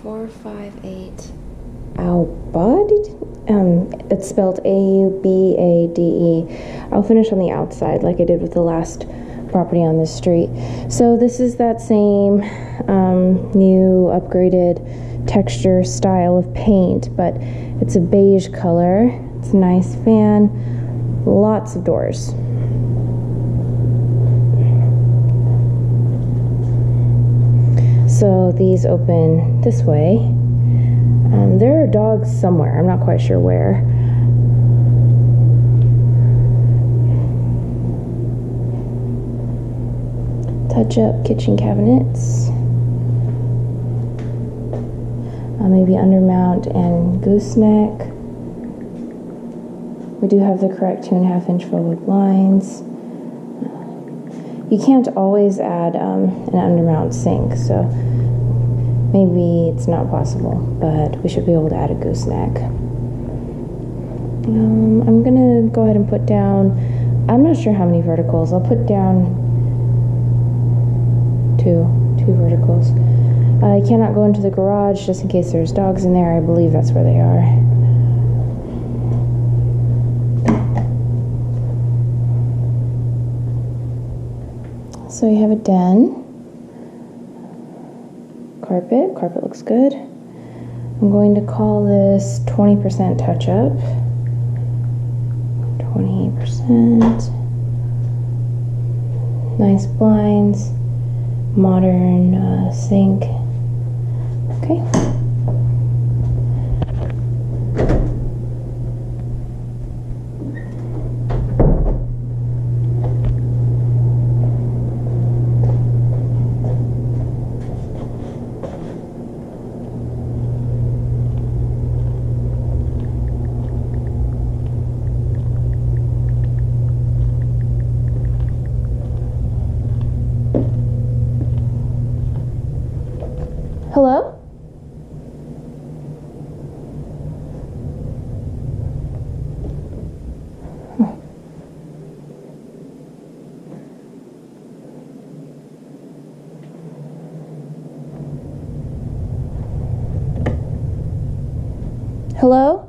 458 Aubade. It's spelled Aubade. I'll finish on the outside like I did with the last property on this street. So this is that same new upgraded texture style of paint, but it's a beige color. It's a nice fan, lots of doors. So these open this way. There are dogs somewhere, I'm not quite sure where. Touch-up kitchen cabinets. Maybe undermount and gooseneck. We do have the correct 2.5 inch forward blinds. You can't always add an undermount sink, so maybe it's not possible, but we should be able to add a gooseneck. I'm gonna go ahead and put down, I'm not sure how many verticals. I'll put down two verticals. I cannot go into the garage just in case there's dogs in there. I believe that's where they are. So you have a den. Carpet looks good. I'm going to call this 20% touch-up. 20%. Nice blinds. Modern sink. Okay. Hello? Hello?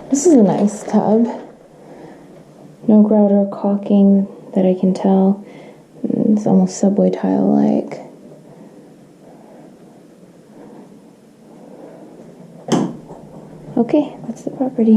This is a nice tub. No grout or caulking that I can tell. It's almost subway tile-like. Okay, that's the property.